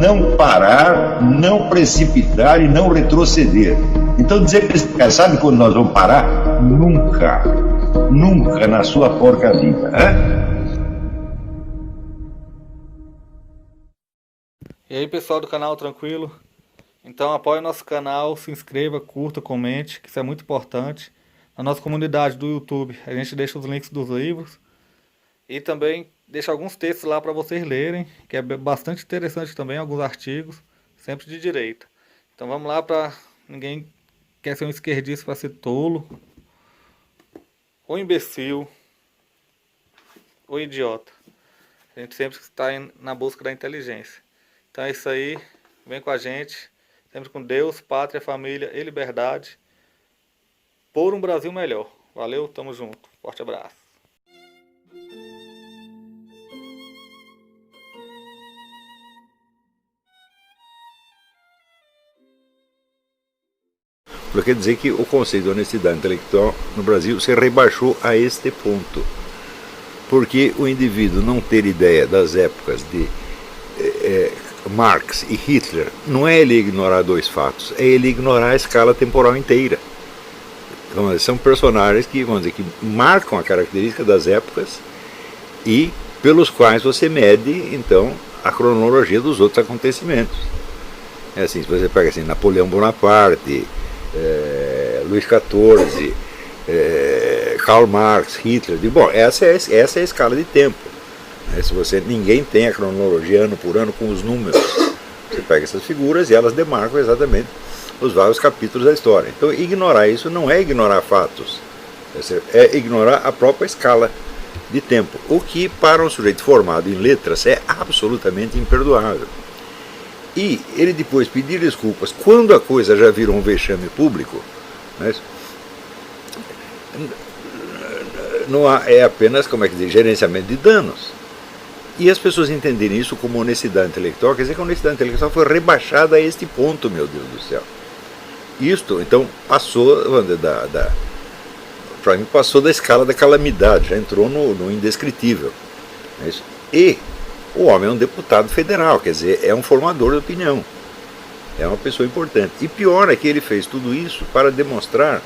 não parar, não precipitar e não retroceder. Então dizer para esse cara, sabe quando nós vamos parar? Nunca. Nunca na sua porca vida. E aí, pessoal do canal Tranquilo? Então apoie o nosso canal, se inscreva, curta, comente, que isso é muito importante. Na nossa comunidade do YouTube a gente deixa os links dos livros e também deixa alguns textos lá para vocês lerem, que é bastante interessante também, alguns artigos, sempre de direita. Então vamos lá, para ninguém quer ser um esquerdista para ser tolo, ou imbecil, ou idiota. A gente sempre está na busca da inteligência. Então é isso aí, vem com a gente. Sempre com Deus, pátria, família e liberdade. Por um Brasil melhor. Valeu, tamo junto. Forte abraço. Isso quer dizer que o conceito de honestidade intelectual no Brasil se rebaixou a este ponto. Porque o indivíduo não ter ideia das épocas de Marx e Hitler, não é ele ignorar dois fatos, é ele ignorar a escala temporal inteira. Então, são personagens que, vamos dizer, que marcam a característica das épocas e pelos quais você mede, então, a cronologia dos outros acontecimentos. É assim, se você pega assim, Napoleão Bonaparte, Luís XIV, Karl Marx, Hitler, bom, essa é a escala de tempo. Se ninguém tem a cronologia ano por ano com os números, você pega essas figuras e elas demarcam exatamente os vários capítulos da história. Então ignorar isso não é ignorar fatos, é ignorar a própria escala de tempo, o que para um sujeito formado em letras é absolutamente imperdoável. E ele depois pedir desculpas quando a coisa já virou um vexame público, né, é apenas, como é que diz, gerenciamento de danos. E as pessoas entenderem isso como honestidade intelectual, quer dizer que a honestidade intelectual foi rebaixada a este ponto, meu Deus do céu. Isto, então, passou para mim, passou da escala da calamidade, já entrou no indescritível. E o homem é um deputado federal, quer dizer, é um formador de opinião, é uma pessoa importante. E pior é que ele fez tudo isso para demonstrar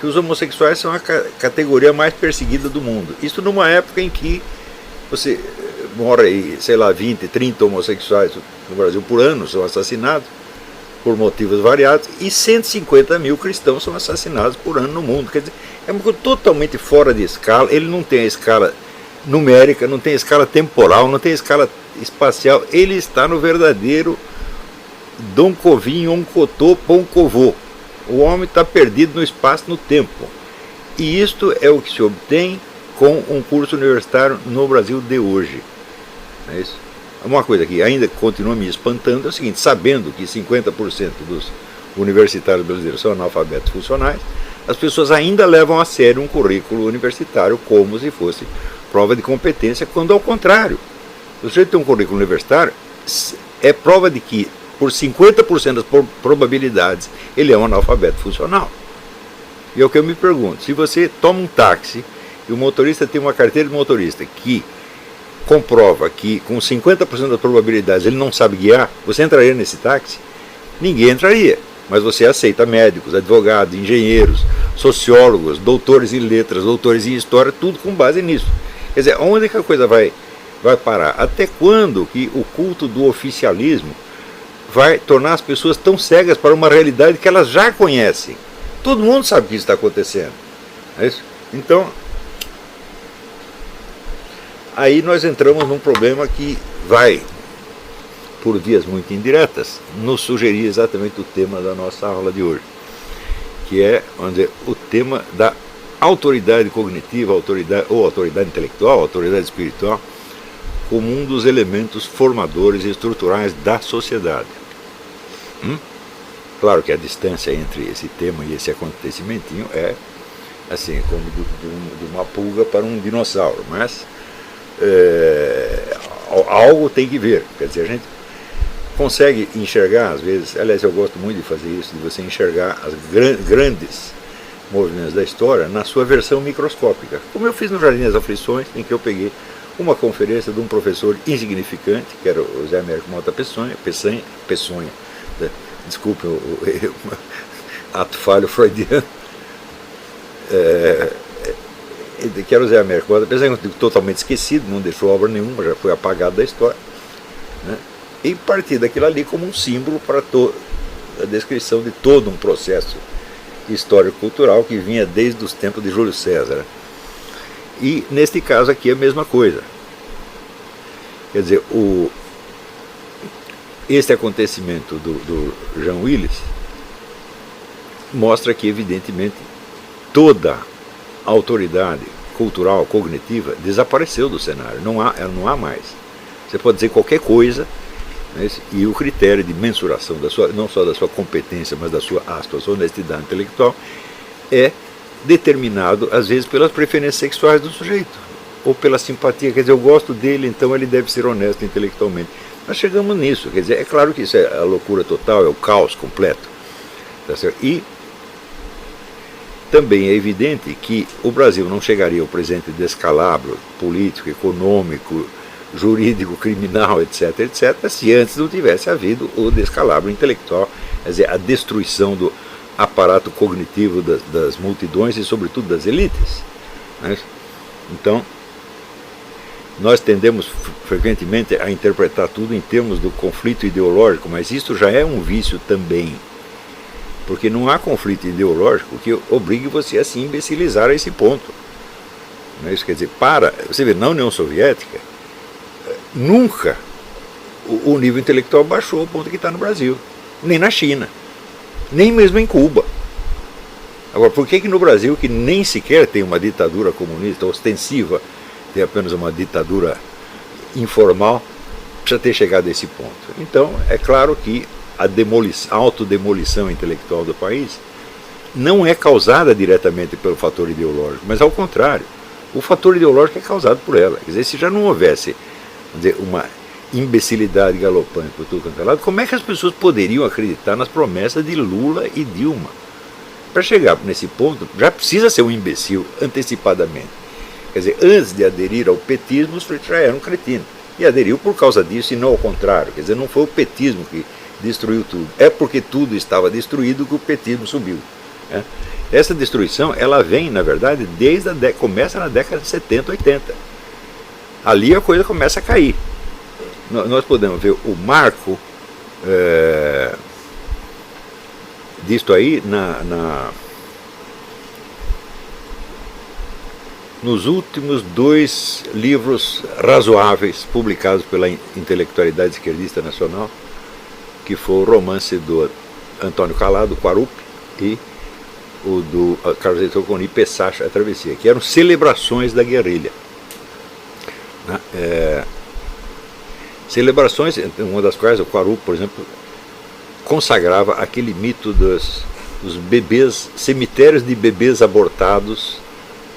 que os homossexuais são a categoria mais perseguida do mundo. Isso numa época em que você morre, sei lá, 20, 30 homossexuais no Brasil por ano são assassinados por motivos variados e 150 mil cristãos são assassinados por ano no mundo. Quer dizer, é uma coisa totalmente fora de escala. Ele não tem a escala numérica, não tem a escala temporal, não tem a escala espacial. Ele está no verdadeiro Dom Covim, Oncotô, Poncovô. O homem está perdido no espaço e no tempo. E isto é o que se obtém com um curso universitário no Brasil de hoje. É isso? Uma coisa que ainda continua me espantando é o seguinte: sabendo que 50% dos universitários brasileiros são analfabetos funcionais, as pessoas ainda levam a sério um currículo universitário como se fosse prova de competência, quando ao contrário. Se você tem um currículo universitário, é prova de que por 50% das probabilidades ele é um analfabeto funcional. E é o que eu me pergunto: se você toma um táxi e o motorista tem uma carteira de motorista que comprova que com 50% das probabilidades ele não sabe guiar, você entraria nesse táxi? Ninguém entraria. Mas você aceita médicos, advogados, engenheiros, sociólogos, doutores em letras, doutores em história, tudo com base nisso. Quer dizer, onde que a coisa vai parar? Até quando que o culto do oficialismo vai tornar as pessoas tão cegas para uma realidade que elas já conhecem? Todo mundo sabe que isso está acontecendo. É isso? Então, aí nós entramos num problema que vai, por vias muito indiretas, nos sugerir exatamente o tema da nossa aula de hoje, que é, vamos dizer, o tema da autoridade cognitiva, autoridade intelectual, autoridade espiritual, como um dos elementos formadores e estruturais da sociedade. Claro que a distância entre esse tema e esse acontecimentinho é assim, como de uma pulga para um dinossauro, mas algo tem que ver. Quer dizer, a gente consegue enxergar, às vezes, aliás, eu gosto muito de fazer isso, de você enxergar as grandes movimentos da história na sua versão microscópica, como eu fiz no Jardim das Aflições, em que eu peguei uma conferência de um professor insignificante, que era o José Américo Mota Peçonha, né? Desculpe o ato falho freudiano, que era o José Américo Mota Peçonha, totalmente esquecido, não deixou obra nenhuma, já foi apagado da história, né? E partir daquilo ali como um símbolo para a descrição de todo um processo histórico-cultural que vinha desde os tempos de Júlio César. E neste caso aqui é a mesma coisa. Quer dizer, este acontecimento do Jean Willis mostra que, evidentemente, toda a autoridade cultural, cognitiva, desapareceu do cenário. Ela não há mais. Você pode dizer qualquer coisa, né, e o critério de mensuração não só da sua competência, mas da sua, aspas, honestidade intelectual é determinado, às vezes, pelas preferências sexuais do sujeito, ou pela simpatia. Quer dizer, eu gosto dele, então ele deve ser honesto intelectualmente. Nós chegamos nisso. Quer dizer, é claro que isso é a loucura total, é o caos completo. Tá certo? E também é evidente que o Brasil não chegaria ao presente descalabro político, econômico, jurídico, criminal, etc., etc., se antes não tivesse havido o descalabro intelectual, quer dizer, a destruição do aparato cognitivo das multidões e, sobretudo, das elites. Né? Então, nós tendemos frequentemente a interpretar tudo em termos do conflito ideológico, mas isso já é um vício também, porque não há conflito ideológico que obrigue você a se imbecilizar a esse ponto. Não é isso? Quer dizer, você vê, na União Soviética, nunca o nível intelectual baixou ao ponto que está no Brasil, nem na China, nem mesmo em Cuba. Agora, por que no Brasil, que nem sequer tem uma ditadura comunista ostensiva, tem apenas uma ditadura informal, precisa ter chegado a esse ponto? Então, é claro que a autodemolição intelectual do país não é causada diretamente pelo fator ideológico, mas ao contrário, o fator ideológico é causado por ela. Quer dizer, se já não houvesse, vamos dizer, uma imbecilidade galopante por tudo quanto é lado, como é que as pessoas poderiam acreditar nas promessas de Lula e Dilma? Para chegar nesse ponto, já precisa ser um imbecil antecipadamente. Quer dizer, antes de aderir ao petismo, o sujeito já era um cretino. E aderiu por causa disso e não ao contrário. Quer dizer, não foi o petismo que destruiu tudo. É porque tudo estava destruído que o petismo subiu. Né? Essa destruição, ela vem, na verdade, começa na década de 70, 80. Ali a coisa começa a cair. Nós podemos ver o marco disto aí nos últimos 2 livros razoáveis publicados pela intelectualidade esquerdista nacional, que foi o romance do Antônio Calado, Quarupi, e o do Carlos Heitor Coni, Pessacha, A Travessia, que eram celebrações da guerrilha. Celebrações, uma das quais o Quarupi, por exemplo, consagrava aquele mito dos bebês, cemitérios de bebês abortados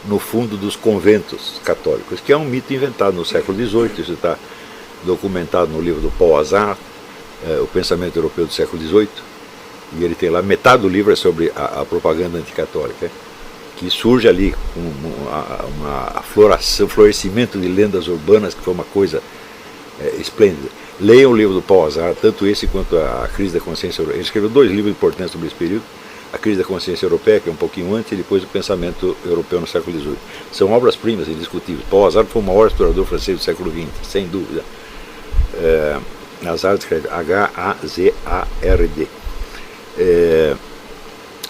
no fundo dos conventos católicos, que é um mito inventado no século XVIII. Isso está documentado no livro do Paul Hazard, O Pensamento Europeu do Século XVIII, e ele tem lá, metade do livro é sobre a propaganda anticatólica, que surge ali com um florescimento de lendas urbanas, que foi uma coisa esplêndida. Leiam o livro do Paul Hazard, tanto esse quanto a Crise da Consciência Europeia. Ele escreveu 2 livros importantes sobre esse período, A Crise da Consciência Europeia, que é um pouquinho antes, e depois O Pensamento Europeu no Século XVIII. São obras-primas indiscutíveis. Paul Hazard foi o maior explorador francês do século XX, sem dúvida. Hazard escreve H-A-Z-A-R-D.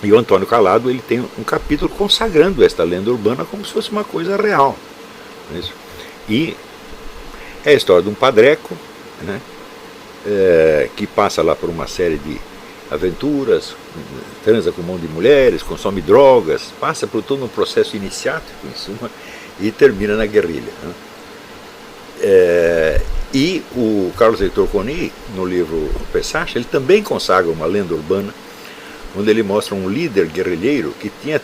E o Antônio Calado, ele tem um capítulo consagrando esta lenda urbana como se fosse uma coisa real. E é a história de um padreco, né, que passa lá por uma série de aventuras, transa com um monte de mulheres, consome drogas, passa por todo um processo iniciático, em suma, e termina na guerrilha. Né? E o Carlos Heitor Coni, no livro Pessacha, ele também consagra uma lenda urbana, onde ele mostra um líder guerrilheiro que tinha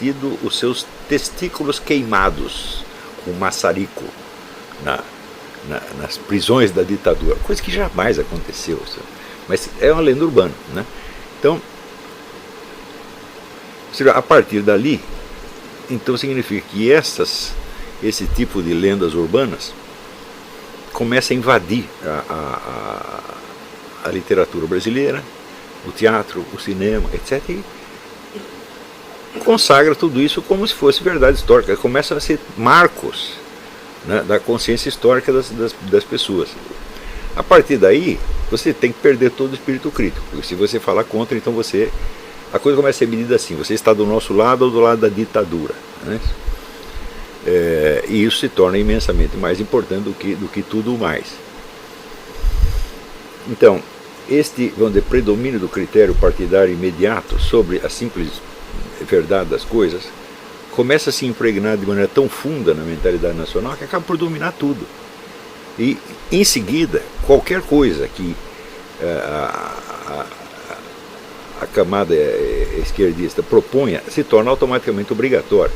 tido os seus testículos queimados com maçarico nas prisões da ditadura, coisa que jamais aconteceu, sabe? Mas é uma lenda urbana, né? Então, a partir dali, então significa que esse tipo de lendas urbanas começa a invadir a literatura brasileira, o teatro, o cinema, etc. E consagra tudo isso como se fosse verdade histórica. Começam a ser marcos, né, da consciência histórica das pessoas. A partir daí, você tem que perder todo o espírito crítico, porque se você falar contra, então a coisa começa a ser medida assim: você está do nosso lado ou do lado da ditadura, né? E isso se torna imensamente mais importante do que tudo mais. Então, vamos dizer, predomínio do critério partidário imediato sobre a simples verdade das coisas começa a se impregnar de maneira tão funda na mentalidade nacional que acaba por dominar tudo. E, em seguida, qualquer coisa que a camada esquerdista proponha se torna automaticamente obrigatória.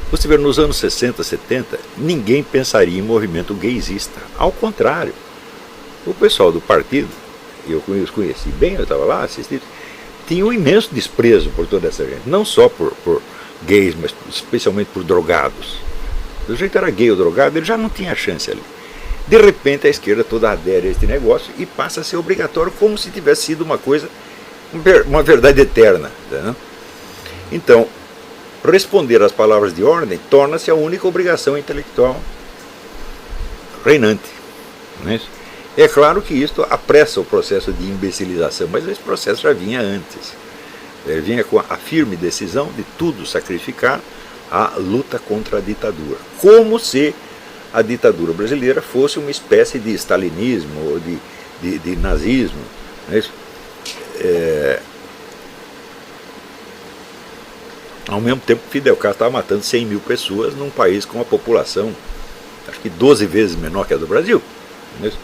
Você vê, nos anos 60, 70, ninguém pensaria em movimento gaysista. Ao contrário, o pessoal do partido, eu os conheci bem, eu estava lá assistindo, tinha um imenso desprezo por toda essa gente. Não só por gays, mas especialmente por drogados. Do jeito era gay ou drogado, ele já não tinha chance ali. De repente a esquerda toda adere a este negócio e passa a ser obrigatório, como se tivesse sido uma coisa, uma verdade eterna. Né? Então, responder às palavras de ordem torna-se a única obrigação intelectual reinante. Não é isso? É claro que isto apressa o processo de imbecilização, mas esse processo já vinha antes. Ele vinha com a firme decisão de tudo sacrificar à luta contra a ditadura. Como se a ditadura brasileira fosse uma espécie de stalinismo ou de nazismo. Não é isso? Ao mesmo tempo, Fidel Castro estava matando 100 mil pessoas num país com uma população, acho que 12 vezes menor que a do Brasil. Não é isso?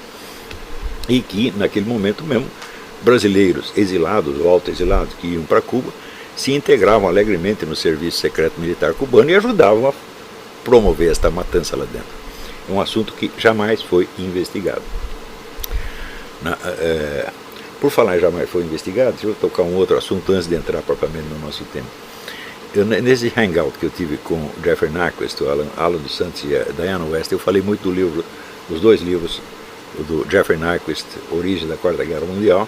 E que, naquele momento mesmo, brasileiros exilados ou autoexilados que iam para Cuba se integravam alegremente no serviço secreto militar cubano e ajudavam a promover esta matança lá dentro. É um assunto que jamais foi investigado. Por falar em jamais foi investigado, deixa eu tocar um outro assunto antes de entrar propriamente no nosso tema. Nesse hangout que eu tive com o Jeffrey Nyquist, o Alan dos Santos e a Diana West, eu falei muito dos dois livros, do Jeffrey Nyquist, Origem da Quarta Guerra Mundial,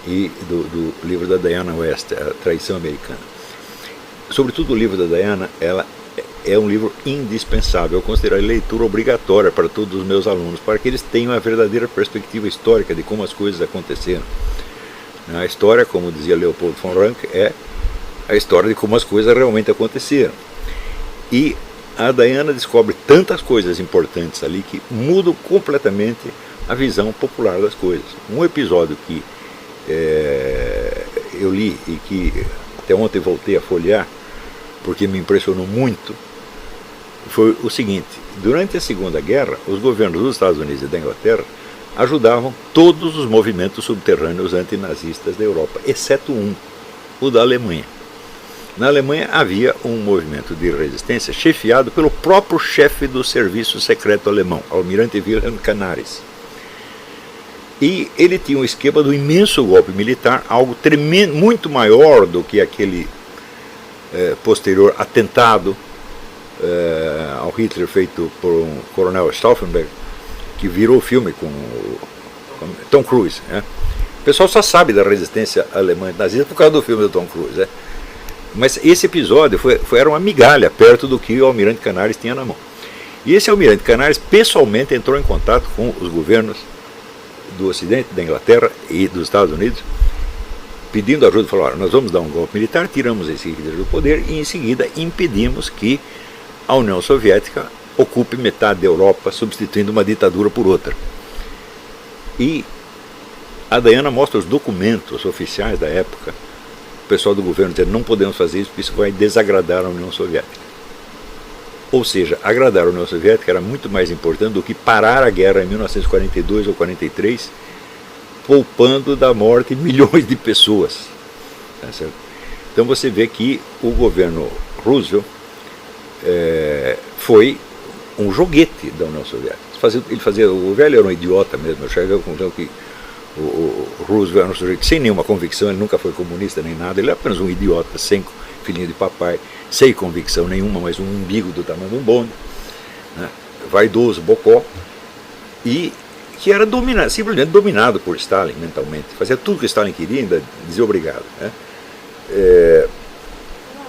e do livro da Diana West, A Traição Americana. Sobretudo o livro da Diana, ela é um livro indispensável. Eu considero a leitura obrigatória para todos os meus alunos, para que eles tenham a verdadeira perspectiva histórica de como as coisas aconteceram. A história, como dizia Leopold von Ranke, é a história de como as coisas realmente aconteceram. E a Diana descobre tantas coisas importantes ali que mudam completamente a visão popular das coisas. Um episódio que eu li e que até ontem voltei a folhear, porque me impressionou muito, foi o seguinte: durante a Segunda Guerra, os governos dos Estados Unidos e da Inglaterra ajudavam todos os movimentos subterrâneos antinazistas da Europa, exceto um, o da Alemanha. Na Alemanha havia um movimento de resistência chefiado pelo próprio chefe do serviço secreto alemão, almirante Wilhelm Canaris. E ele tinha um esquema do imenso golpe militar, algo tremendo, muito maior do que aquele posterior atentado ao Hitler feito por um coronel Stauffenberg, que virou filme com Tom Cruise. Né? O pessoal só sabe da resistência alemã nazista por causa do filme do Tom Cruise. Né? Mas esse episódio era uma migalha perto do que o almirante Canaris tinha na mão. E esse almirante Canaris pessoalmente entrou em contato com os governos do Ocidente, da Inglaterra e dos Estados Unidos, pedindo ajuda. Falou: nós vamos dar um golpe militar, tiramos esse Hitler do poder e em seguida impedimos que a União Soviética ocupe metade da Europa, substituindo uma ditadura por outra. E a Diana mostra os documentos oficiais da época. O pessoal do governo dizendo: não podemos fazer isso, porque isso vai desagradar a União Soviética. Ou seja, agradar a União Soviética era muito mais importante do que parar a guerra em 1942 ou 43, poupando da morte milhões de pessoas. Tá certo? Então você vê que o governo Roosevelt foi um joguete da União Soviética. O velho era um idiota mesmo. Eu cheguei à conclusão que o Roosevelt era um sujeito sem nenhuma convicção, ele nunca foi comunista nem nada, ele é apenas um idiota, sem filhinho de papai, sem convicção nenhuma, mas um umbigo do tamanho de um bonde. né, vaidoso, bocó, e que era simplesmente dominado por Stalin mentalmente. Fazia tudo que Stalin queria, ainda dizia obrigado. Né?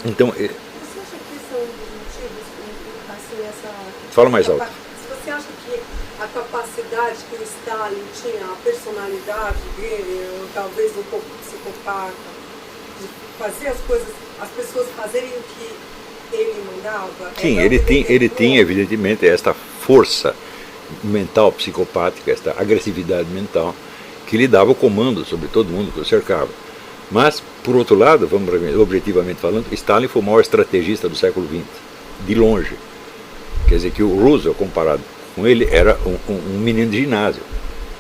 Então, você acha que isso é um dos motivos, assim, essa... Fala mais alto. Você acha que a capacidade que o Stalin tinha, a personalidade dele, ou talvez um pouco psicopata, de fazer as coisas, as pessoas fazerem o que ele mandava? Sim, ele tinha evidentemente esta força mental psicopática, esta agressividade mental que lhe dava o comando sobre todo mundo que o cercava. Mas, por outro lado, vamos objetivamente falando, Stalin foi o maior estrategista do século XX, de longe. Quer dizer que o Roosevelt, comparado com ele, era um menino de ginásio.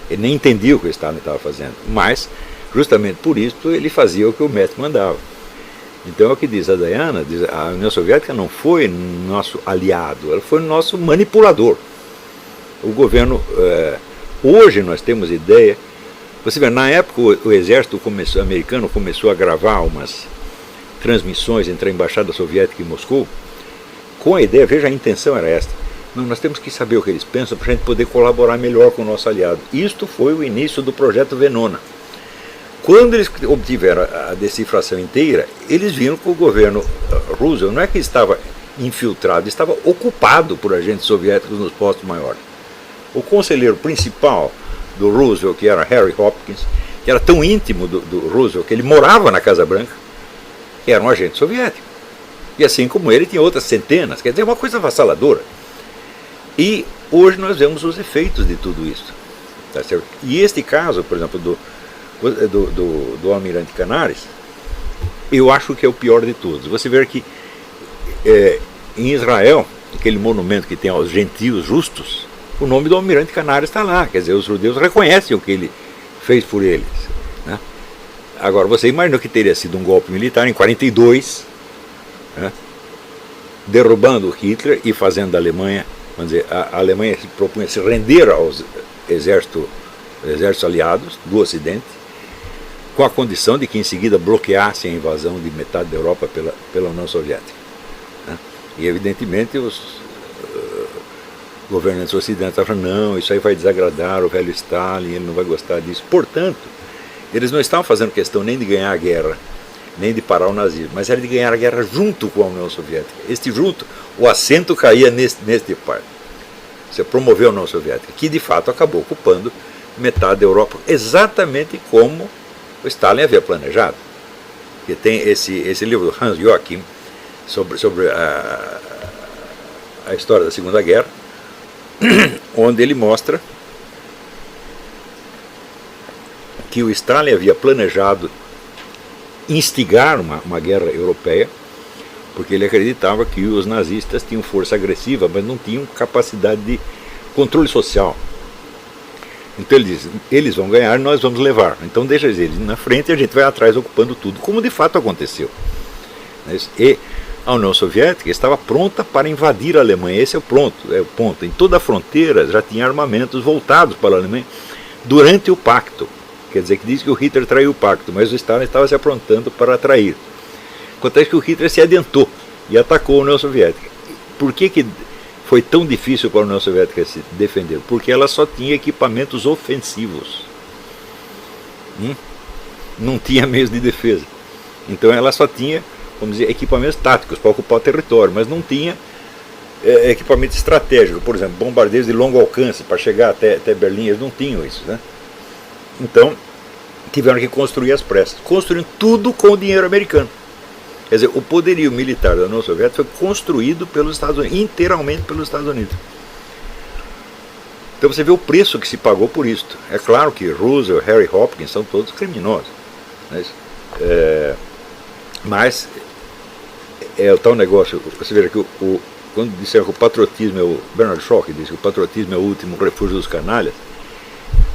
Ele nem entendia o que o Stalin estava fazendo, mas, justamente por isso, ele fazia o que o mestre mandava. Então é o que diz a Diana, diz, a União Soviética não foi nosso aliado, ela foi nosso manipulador. O governo, hoje nós temos ideia, você vê, na época o exército americano começou a gravar umas transmissões entre a embaixada soviética e Moscou, com a ideia, veja, a intenção era esta, nós temos que saber o que eles pensam para a gente poder colaborar melhor com o nosso aliado. Isto foi o início do projeto Venona. Quando eles obtiveram a decifração inteira, eles viram que o governo Roosevelt não é que estava infiltrado, estava ocupado por agentes soviéticos nos postos maiores. O conselheiro principal do Roosevelt, que era Harry Hopkins, que era tão íntimo do Roosevelt que ele morava na Casa Branca, que era um agente soviético. E assim como ele, tinha outras centenas, quer dizer, uma coisa avassaladora. E hoje nós vemos os efeitos de tudo isso. Tá certo? E este caso, por exemplo, do Almirante Canaris, eu acho que é o pior de todos. Você vê que em Israel, aquele monumento que tem aos gentios justos, o nome do Almirante Canaris está lá, quer dizer, os judeus reconhecem o que ele fez por eles. Né? Agora, você imagina que teria sido um golpe militar em 1942, né? Derrubando Hitler e fazendo da Alemanha, vamos dizer, a Alemanha se propunha se render aos exércitos aliados do Ocidente, com a condição de que em seguida bloqueasse a invasão de metade da Europa pela União Soviética. Né? E evidentemente os governantes ocidentais estavam falando, não, isso aí vai desagradar o velho Stalin, ele não vai gostar disso. Portanto, eles não estavam fazendo questão nem de ganhar a guerra, nem de parar o nazismo, mas era de ganhar a guerra junto com a União Soviética. Este junto, o acento caía neste par. Você promoveu a União Soviética, que de fato acabou ocupando metade da Europa, exatamente como o Stalin havia planejado. Que tem esse livro do Hans Joachim sobre a história da Segunda Guerra, onde ele mostra que o Stalin havia planejado instigar uma guerra europeia, porque ele acreditava que os nazistas tinham força agressiva, mas não tinham capacidade de controle social. Então ele diz, eles vão ganhar, nós vamos levar. Então deixa eles na frente e a gente vai atrás ocupando tudo, como de fato aconteceu. E a União Soviética estava pronta para invadir a Alemanha. Esse é o ponto. Em toda a fronteira já tinha armamentos voltados para a Alemanha durante o pacto. Quer dizer, que diz que o Hitler traiu o pacto, mas o Stalin estava se aprontando para trair. Acontece que o Hitler se adiantou e atacou a União Soviética. Por que foi tão difícil para a União Soviética se defender? Porque ela só tinha equipamentos ofensivos. Não tinha meios de defesa. Então ela só tinha, vamos dizer, equipamentos táticos para ocupar o território, mas não tinha equipamento estratégico, por exemplo, bombardeiros de longo alcance para chegar até Berlim, eles não tinham isso, né? Então, tiveram que construir às pressas. Construindo tudo com o dinheiro americano. Quer dizer, o poderio militar da União Soviética foi construído pelos Estados Unidos, inteiramente pelos Estados Unidos. Então você vê o preço que se pagou por isso. É claro que Roosevelt, Harry Hopkins são todos criminosos. Mas é o tal negócio, você veja que quando disseram que o patriotismo o Bernard Shaw que disse que o patriotismo é o último refúgio dos canalhas,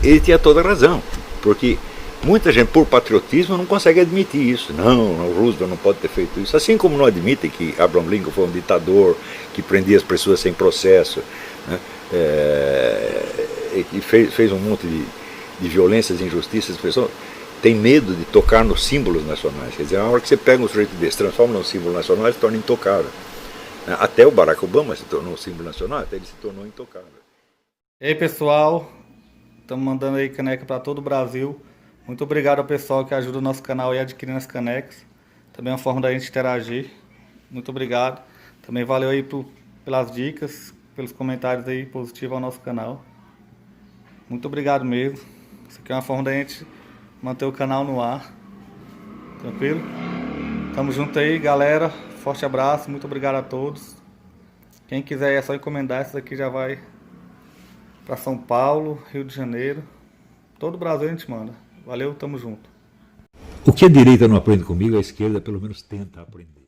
ele tinha toda a razão, porque muita gente por patriotismo não consegue admitir isso. Não, o Roosevelt não pode ter feito isso, assim como não admitem que Abraham Lincoln foi um ditador, que prendia as pessoas sem processo, né? E fez um monte de violências e injustiças. As pessoas têm medo de tocar nos símbolos nacionais. Quer dizer, a hora que você pega um sujeito desse, transforma num símbolo nacional, ele se torna intocável. Até o Barack Obama se tornou símbolo nacional, até ele se tornou intocável. E aí, pessoal, estamos mandando aí caneca para todo o Brasil. Muito obrigado ao pessoal que ajuda o nosso canal aí adquirindo as canecas. Também é uma forma da gente interagir. Muito obrigado. Também valeu aí pelas dicas, pelos comentários aí positivos ao nosso canal. Muito obrigado mesmo. Isso aqui é uma forma da gente manter o canal no ar. Tranquilo? Tamo junto aí, galera. Forte abraço. Muito obrigado a todos. Quem quiser é só encomendar. Essa daqui já vai para São Paulo, Rio de Janeiro. Todo o Brasil a gente manda. Valeu, tamo junto. O que a direita não aprende comigo, a esquerda pelo menos tenta aprender.